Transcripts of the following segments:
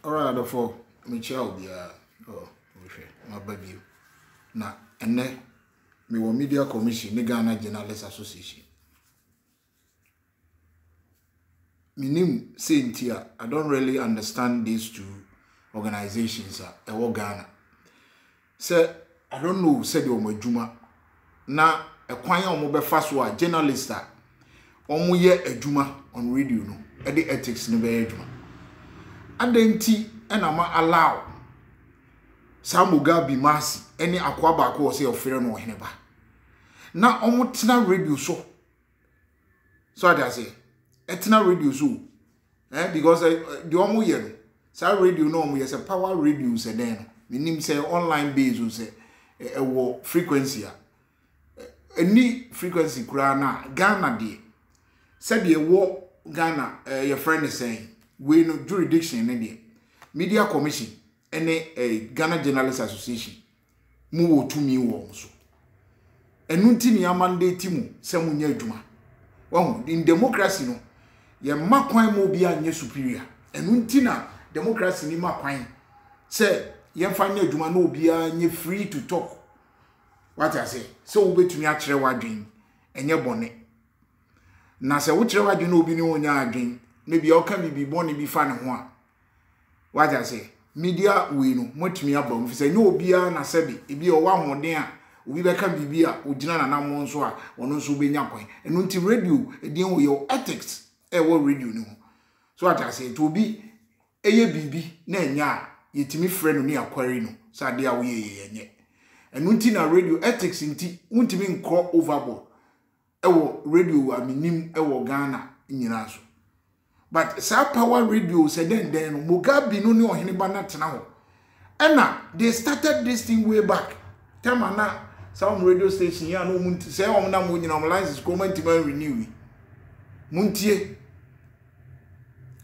Alright, therefore, me child be my baby. Na ene me wo media commission ni Ghana Journalists Association. Minim say ntia, I don't really understand these two organizations e wo Ghana. Say I don't know say the omajuma na ekwan ya omo be fa so a journalist a omo ye adwuma on radio no e the ethics ni be adwuma. Adenti ena ma allow Mugabe Masi any akwaba ko say ofere no hene ba na omo tena radio so I say etena radio so because the omo ye no sa radio no omo ye say power radio say den no minim say online base say wo frequency any frequency kura na Ghana de said ye wo Ghana your friend is saying we no jurisdiction ne de media commission any Ghana Journalists Association mu wo tumi wo so enu ntimi ya mandate mu se munya adwuma wahu in democracy no ye makwan mo bia nye superior enu ntina democracy ni makwan se ye fanya adwuma na obia nye free to talk what I say so we betumi a kire wadwen enye bone na se wo kire wadwen na obi ni wonya adwen na bia o ka bibi bone bi fa ne ho a what I say media we no motumi abam fi say no obia na sebi ebi o wa hoden a obi be ka bibi a ogina na namon so a ono so benya kwan enu nti radio edin wo your ethics wo radio ni ho so what I say to obi eye bibi na enya a yetimi frɛ no ne akwari no sa de a wo ye yenye enu nti na radio ethics nti untimi nkro overboard wo radio aminim wo Ghana nyina so. But sa power radio said then Mugabe no ne ohene ba na tena ho. Ena they started this thing way back. Time na some radio station ya no munti say o na mo nyina license ko manti man renew. Muntie.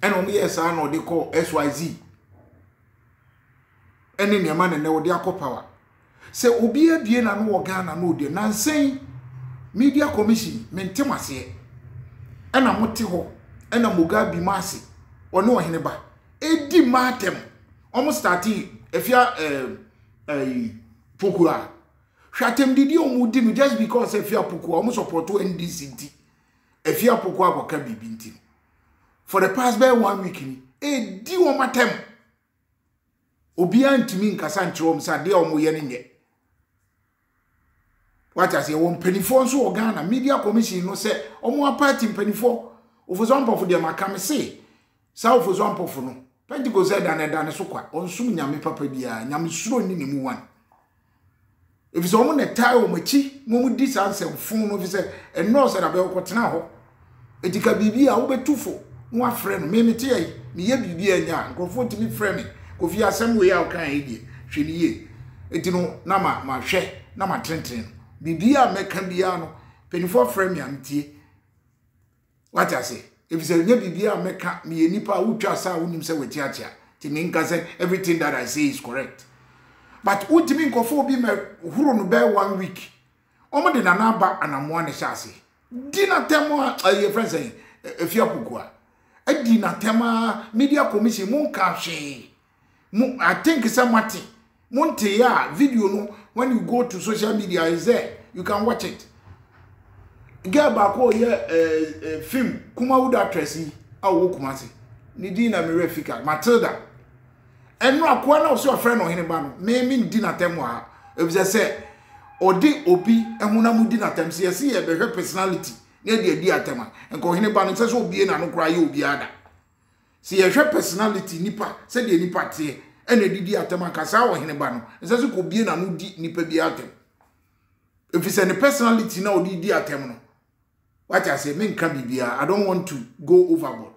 Ena o yes na o de call SYZ. Ene ne ma na wo de akọ power. Say obi abie na no wo Ghana no de nansen media commission mentem ase. Ena mote ho ena Mugabe Masi ono ohene ba edi matem omo starti efia Pokua hwatem didi omo di no just because efia Pokua omo support NDC nti efia Pokua akoka bibi nti for the past by 1 week ni edi o matem obi antimi nkasa nkyerɛ om sa de omo ye ne nye what I say won penifo nso o Ghana media commission no say omo party penifo ofozompo de makame se sa ofozompo no Pentecost said dan so kwa onsum nyame papa bia nyame suro ni nemu wan if so mo ne tai o machi mo mu di sansem fun no fi se eno se da be ko tena ho etika bibia wo betufo mo afre no me mete yi me ye bibia nya nkofo ntimi frɛ me ko fi asem we ya o kan yi hwe ni ye etino na ma hwe na ma trentren bibia meka bia no penifo frɛ me amtie. What I say? If it's a bibia meka me nipa utwa sa unim se wetiatia. Ti me nka say everything that I say is correct. But ultimi nkofo bi me huro no be 1 week. Omo de na ba anamoa ne hyase. Di na temo a friend say efia Pokua. Adi na tema media commission mo nka hwe. Mo I think something. Monte ya video no when you go to social media is there. You can watch it. Girl back ye film Kumawood actress a wo Kumasi ni din na me refika Matilda eno akwa na so friend no hene ba no me ndi na tem a e say odi obi ehuna mu di na tem se ye be personality na di atema enko hene ba no se so obie na no kra ye obi ada se ye hwe personality nipa se de nipa tie ena di atema kasa wo hene ba no se so ko obie na no di nipa bi atem if it's any personality na odi di atem no. What I say, men can be I don't want to go overboard.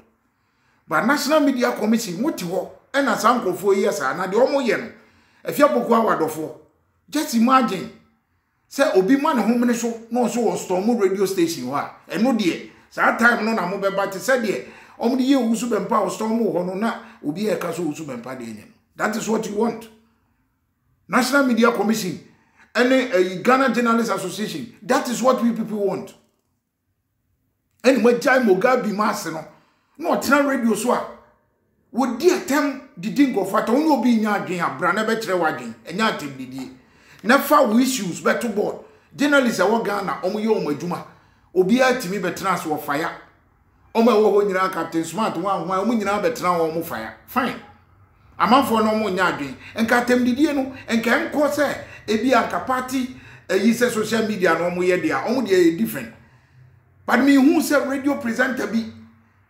But National Media Commission, what you and as uncle 4 years, and the Omo yen. If you have a just imagine. Say, Obi man home show, no so storm radio station, and no dear. So that time no na mobile but said dear. Only you who sub and power storm or no na will be a castle who sub and pardon. That is what you want. National Media Commission and a Ghana Journalists Association. That is what we people want. And when Mugabe Masi no tena radio so a Would dear tem didn't go for only be nya adwen abra na betre wadwen enya atembidie na fa we issues beto board journalists awo Ghana omo ye omo adwuma obi atimi betra so fire omo ewo ho nyina Captain Smart wan omo nyina betra omo fire fine amanfo no omo nya adwen enka atembidie no enka enko se ebi anka party yi se social media no omo ye dia omo de different but me who say radio presenter bi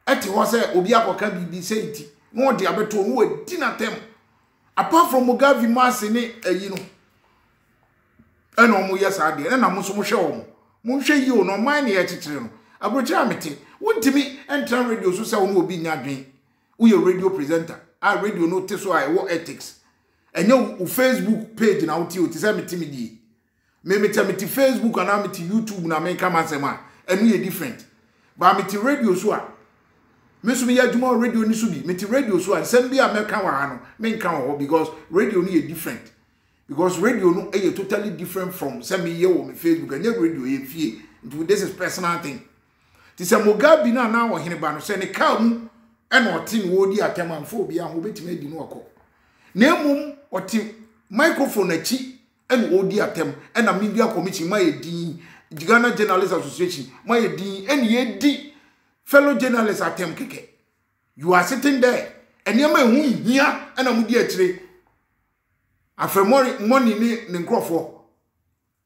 eti ho se obi akoka bibi say iti no de abeto no edi na tem apart from Mugabe mass ni ayi no ena omo yesa de na mo so mo hwe omo mo hwe yi o no man na ye chichire no abrochi amete wontimi enter radio so say wo no obi nya dwen wo ye radio presenter a radio no te so I wo ethics enye wo Facebook page na wo ti say metimi di me metamiti Facebook and na meti YouTube na me kama sema enu ye different ba meti radio so a me so me ya djuma radio ni so bi meti radio so a sem bi a me kan wa ha no me kan wo because radio ni ye different because radio no e totally different from sem me ye wo me Facebook and radio ye fie. This is personal thing ti se Mugabe na wo hene ba no se ne ka mu e na otin wo di atemanfo bi a ho betime di no okọ na emum oti microphone achi and odi atem and a media committee my din Ghana Journalists Association my din and ye di fellow journalists atem keke you are sitting there and you may hu here and a media tree after money ni nkrofo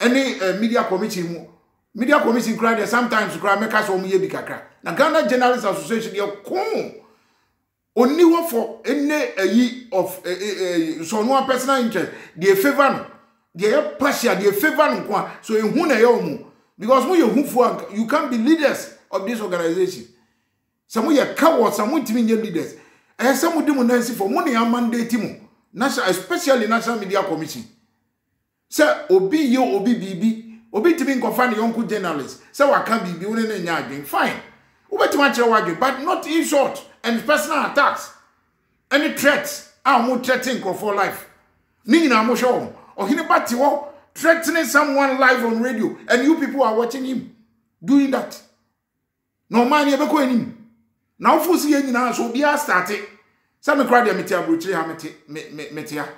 any media committee cry there sometimes cry make us omo ye bi kakra na Ghana Journalists Association ye ko only one for any of so no personal interest they favor no they are partial, they favor no so who na you because when you can't be leaders of this organization. Some of your cowards, some of your leaders, and some of them nancy for money and mandate national, especially National Media Commission. Sir, obi you, obi bibi, obi to be confined young journalists. So I can't be doing any fine. Over to much but not insult and personal attacks. Any threats are more threatening for life. Nina mo show. Or anybody threatening someone live on radio and you people are watching him doing that. No man ever going him. Now for seeing now so be a started. Some cry their metia metia.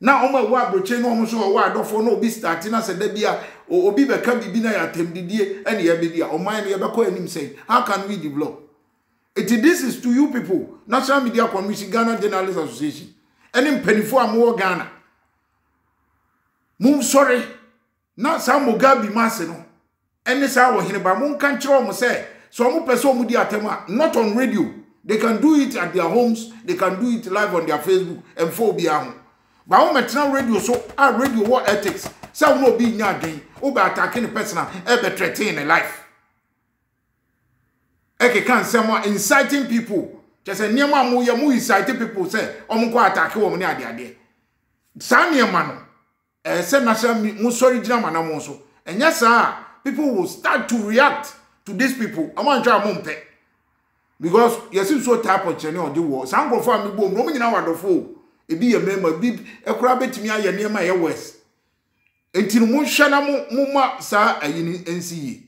Now my wa broche no almost so wa do for no be starting as a debia or obi be can be na ya temdidie and ye be dia. O man ever going him say, how can we develop? This is to you people, National Media Commission, Ghana Journalists Association. And in penifo more Ghana. Mum sorry, not some Mugabe masse no. Any sa wo hene ba mun kan kire mo say so mo person mu di atema not on radio. They can do it at their homes, they can do it live on their Facebook and phobia ho. Ba wo metna radio so radio what ethics. Say no be nya adwen, o be attacking the person e be threatening in life. Eke kan say mo inciting people. Just say niam mo ye mo inciting people say o mo ko attack wo mo ni ade. Sa niam no say national musori jina manamo so and yes sir people will start to react to these people because you see so type of channel on the war some go for me bom no nyina wadofo e bi ye member bi ekura betimi aye niam aye west entinu mo hwa na mo ma sa ayini NCE